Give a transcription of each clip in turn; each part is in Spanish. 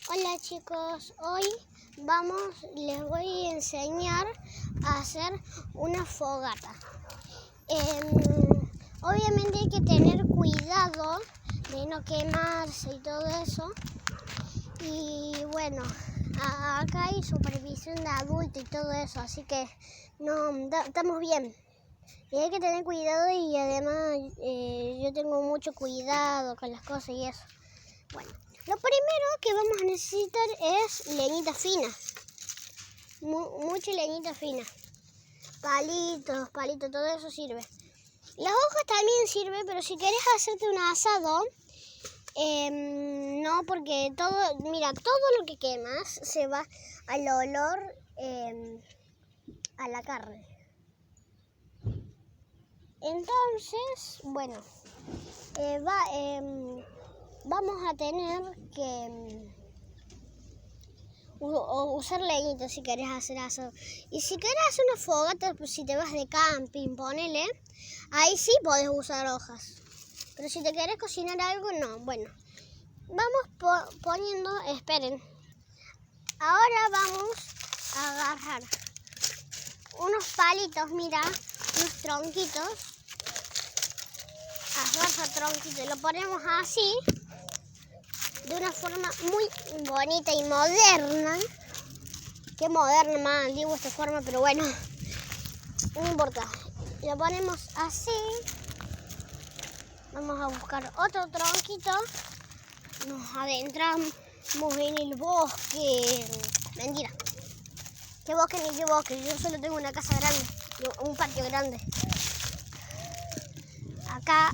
Hola chicos, hoy les voy a enseñar a hacer una fogata. Obviamente hay que tener cuidado de no quemarse y todo eso. Y bueno, acá hay supervisión de adulto y todo eso, así que no estamos bien. Y hay que tener cuidado y además yo tengo mucho cuidado con las cosas y eso. Bueno, lo primero que vamos a necesitar es leñita fina. Mucha leñita fina. Palitos, todo eso sirve. Las hojas también sirven, pero si querés hacerte un asado, no, porque todo lo que quemas se va al olor a la carne. Entonces, bueno, vamos a tener que usar leñita si querés hacer asado. Y si querés hacer una fogata, pues si te vas de camping, ponele, ahí sí podés usar hojas. Pero si te querés cocinar algo, no. Bueno, vamos poniendo, esperen. Ahora vamos a agarrar unos palitos, mira, unos tronquitos. Agarra tronquito, lo ponemos así, de una forma muy bonita y moderna. Qué moderna, más antigua esta forma, pero bueno, no importa. Lo ponemos así. Vamos a buscar otro tronquito. Nos adentramos en el bosque. Mentira. ¿Qué bosque ni qué bosque? Yo solo tengo una casa grande, un patio grande. Acá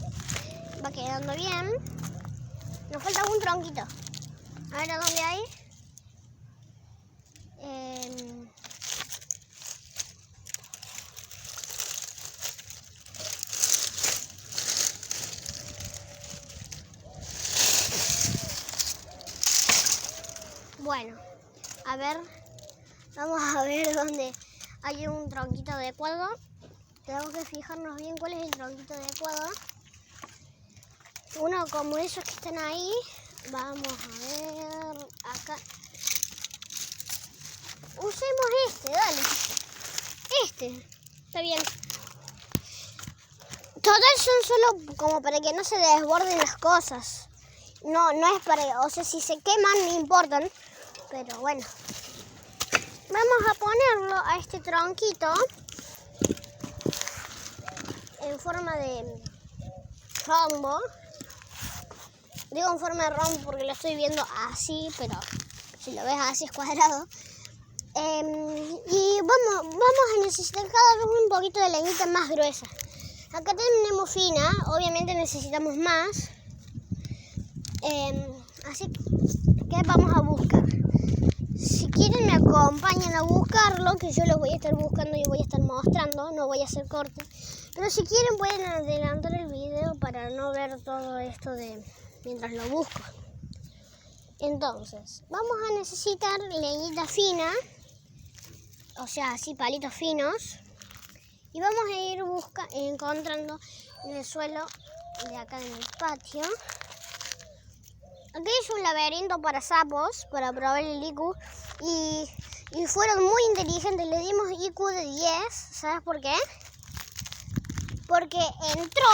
va quedando bien. Nos falta un tronquito. A ver a dónde hay. Bueno, a ver, vamos a ver dónde hay un tronquito adecuado. Tenemos que fijarnos bien cuál es el tronquito adecuado. Uno como esos que están ahí. Vamos a ver acá. Usemos este, dale. Este, está bien. Total son solo como para que no se desborden las cosas. No es para, o sea, si se queman no importan. Pero bueno. Vamos a ponerlo a este tronquito en forma de rombo. Digo en forma de rombo porque lo estoy viendo así, pero si lo ves así es cuadrado. Y vamos a necesitar cada vez un poquito de leñita más gruesa. Acá tenemos fina, obviamente necesitamos más. Así que vamos a buscar. Si quieren me acompañan a buscarlo, que yo lo voy a estar buscando y voy a estar mostrando, no voy a hacer corte. Pero si quieren pueden adelantar el video para no ver todo esto de mientras lo busco. Entonces, vamos a necesitar leñita fina, o sea, así palitos finos. Y vamos a ir encontrando en el suelo de acá en el patio. Aquí es un laberinto para sapos, para probar el IQ. Y fueron muy inteligentes, le dimos IQ de 10. ¿Sabes por qué? Porque entró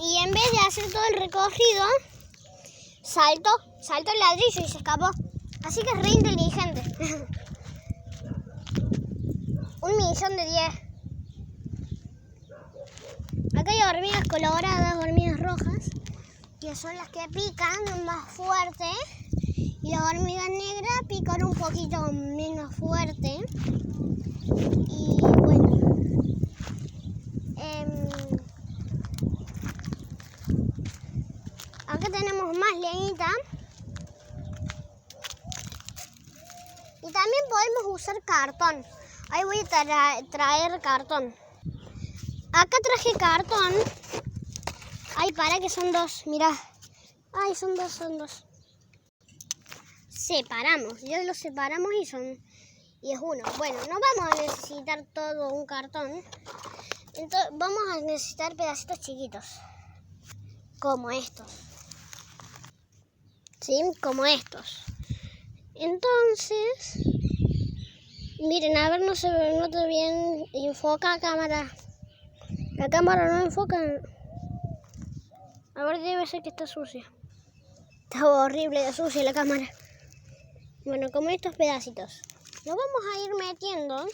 y en vez de hacer todo el recorrido, saltó el ladrillo y se escapó. Así que es re inteligente. 1.000.000 de 10. Acá hay hormigas coloradas, hormigas rojas, que son las que pican más fuerte. Y las hormigas negras pican un poquito menos fuerte. Y bueno, acá tenemos más leñita. Y también podemos usar cartón. Ahí voy a traer cartón. Acá traje cartón. Ay, para que son dos, mirá. Ay, son dos. Separamos, ya los separamos y es uno. Bueno, no vamos a necesitar todo un cartón. Entonces vamos a necesitar pedacitos chiquitos. Como estos. ¿Sí? Como estos. Entonces, miren, a ver, no se nota bien. Enfoca cámara. La cámara no enfoca. A ver, debe ser que está sucia. Está horrible de sucia la cámara. Bueno, como estos pedacitos. Los vamos a ir metiendo.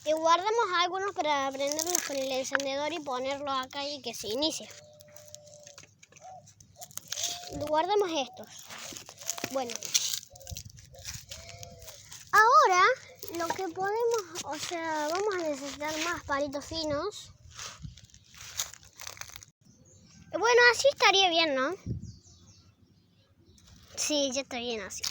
Y guardamos algunos para prenderlos con el encendedor y ponerlos acá y que se inicie. Guardamos estos. Bueno. Ahora lo que podemos, o sea, vamos a necesitar más palitos finos. Bueno, así estaría bien, ¿no? Sí, ya está bien así.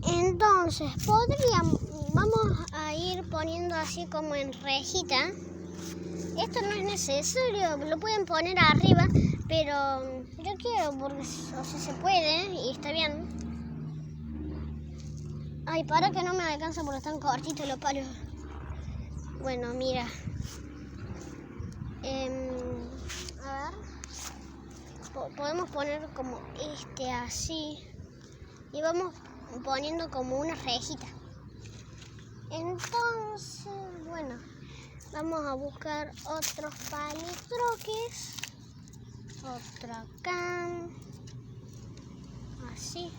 Entonces, vamos a ir poniendo así como en rejita. Esto no es necesario, lo pueden poner arriba, pero yo quiero porque, o sea, se puede y está bien. Ay, para que no me alcanza porque están cortitos los palos. Bueno, mira. A ver. Podemos poner como así. Y vamos poniendo como una rejita. Entonces, bueno, vamos a buscar otros palitroques. Otro acá. Así.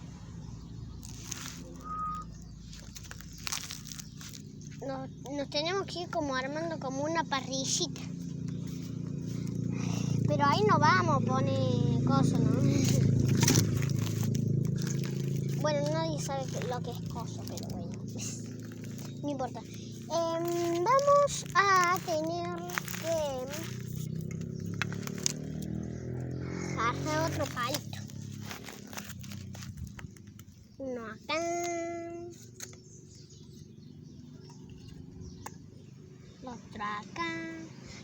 Nos tenemos que ir como armando como una parrillita. Pero ahí no vamos a poner coso, ¿no? Bueno, nadie sabe lo que es coso, pero bueno. No importa. Vamos a tener que agarrar otro palito. Uno acá. Otro acá.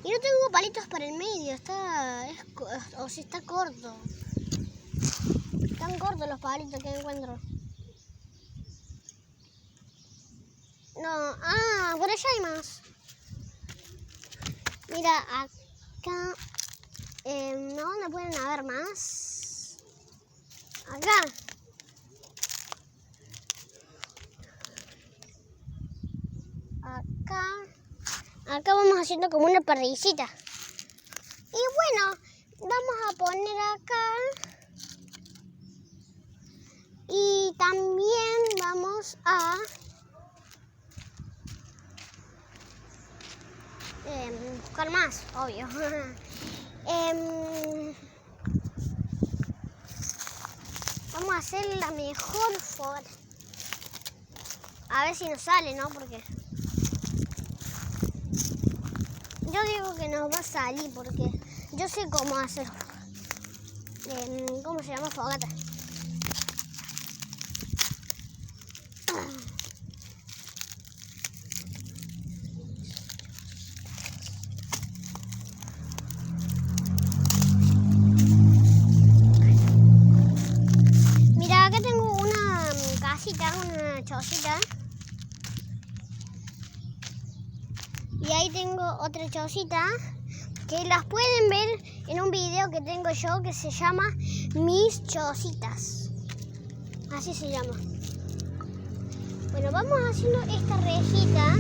Y no tengo palitos para el medio, o sea, está corto. Están cortos los palitos que encuentro. No, por allá hay más. Mira, acá. ¿Dónde pueden haber más? Acá. Acá vamos haciendo como una parrillita. Y bueno, vamos a poner acá. Y también vamos a buscar más, obvio. Vamos a hacer la mejor fogata. A ver si nos sale, ¿no? Porque yo digo que nos va a salir porque yo sé cómo hacer. ¿Cómo se llama? Fogata. Mira, acá tengo una casita, una chocita. Y ahí tengo otra chocita que las pueden ver en un video que tengo yo que se llama Mis Chocitas. Así se llama. Bueno, vamos haciendo esta rejita.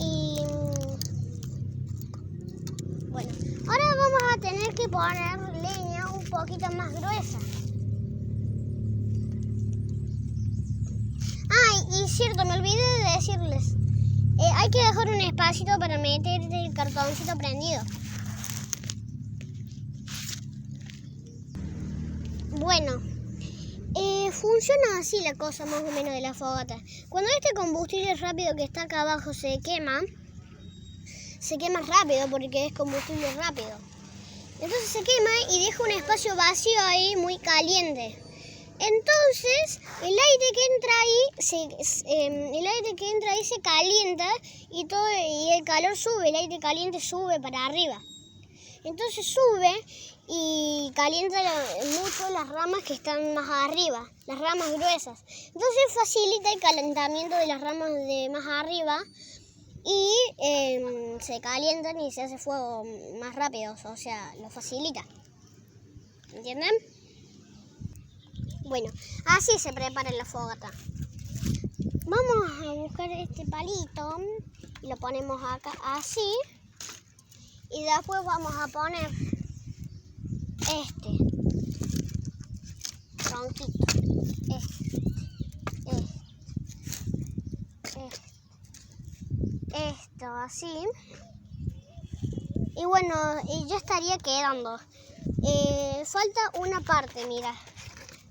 Y bueno, ahora vamos a tener que poner leña un poquito más gruesa. Ay, y cierto, me olvidé de decirles. Hay que dejar un espacito para meter el cartoncito prendido. Bueno, funciona así la cosa más o menos de la fogata. Cuando este combustible rápido que está acá abajo se quema rápido porque es combustible rápido. Entonces se quema y deja un espacio vacío ahí muy caliente. Entonces el aire que entra ahí se calienta y el calor sube, el aire caliente sube para arriba. Entonces sube y calienta mucho las ramas que están más arriba, las ramas gruesas. Entonces facilita el calentamiento de las ramas de más arriba y se calientan y se hace fuego más rápido, o sea, lo facilita. ¿Entienden? Bueno, así se prepara la fogata. Vamos a buscar este palito y lo ponemos acá así. Y después vamos a poner este tronquito. Esto así. Y bueno, y ya estaría quedando. Falta una parte, mira,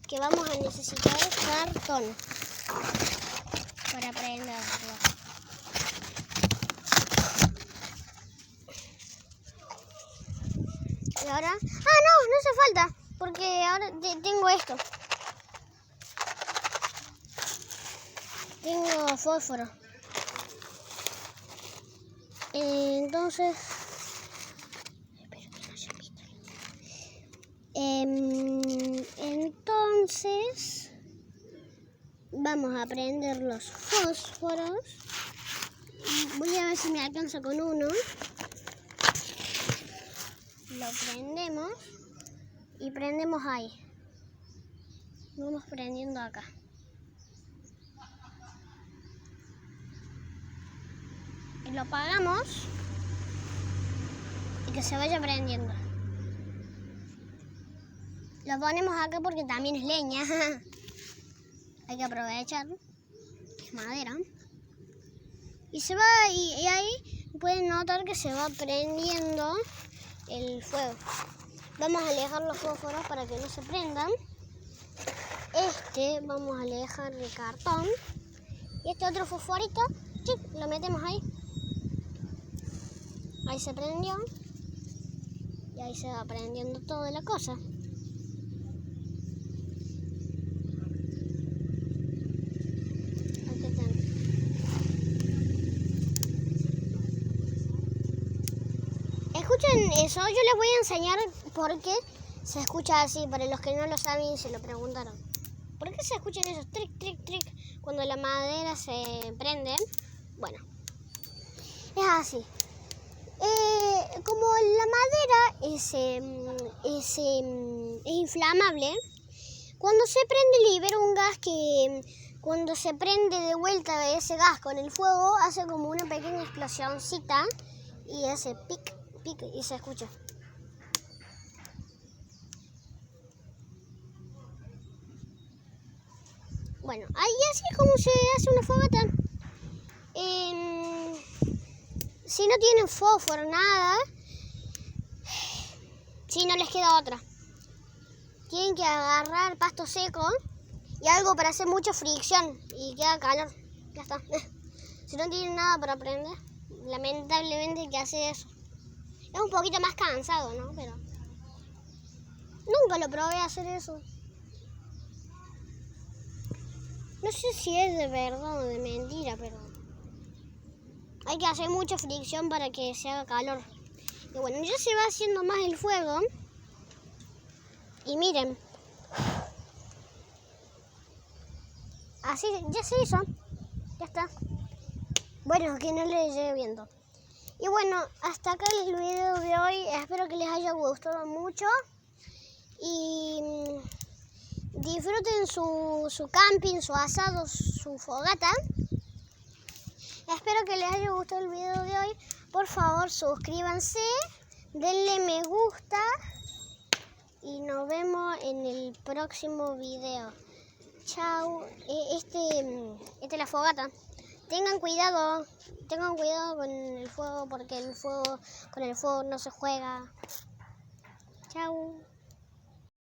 que vamos a necesitar cartón para prenderlo. Y ahora, no hace falta, porque ahora tengo esto. Tengo fósforo. Entonces, vamos a prender los fósforos. Voy a ver si me alcanza con uno. Lo prendemos y prendemos ahí. Vamos prendiendo acá. Y lo apagamos y que se vaya prendiendo. Lo ponemos acá porque también es leña. Hay que aprovechar. Es madera. Y se va, y ahí pueden notar que se va prendiendo el fuego. Vamos a alejar los fósforos para que no se prendan. Vamos a alejar el cartón. Y este otro fosforito, lo metemos ahí. Ahí se prendió. Y ahí se va prendiendo toda la cosa. Escuchen eso, yo les voy a enseñar por qué se escucha así, para los que no lo saben y se lo preguntaron. ¿Por qué se escuchan esos tric, tric, tric cuando la madera se prende? Bueno, es así. Como la madera es inflamable, cuando se prende libera un gas que cuando se prende de vuelta ese gas con el fuego hace como una pequeña explosioncita y hace pic, pic y se escucha. Bueno, ahí así es como se hace una fogata. Si no tienen fósforo, nada, si no les queda otra. Tienen que agarrar pasto seco y algo para hacer mucha fricción y queda calor. Ya está. Si no tienen nada para prender, lamentablemente hay que hacer eso. Es un poquito más cansado, ¿no? Pero nunca lo probé a hacer eso. No sé si es de verdad o de mentira, pero hay que hacer mucha fricción para que se haga calor. Y bueno, ya se va haciendo más el fuego. Y miren, así ya se hizo. Ya está. Bueno, que no le llegue viento. Y bueno, hasta acá el video de hoy. Espero que les haya gustado mucho. Y disfruten su camping, su asado, su fogata. Espero que les haya gustado el video de hoy. Por favor, suscríbanse, denle me gusta y nos vemos en el próximo video. Chao. Esta es la fogata. Tengan cuidado con el fuego porque con el fuego no se juega. Chao.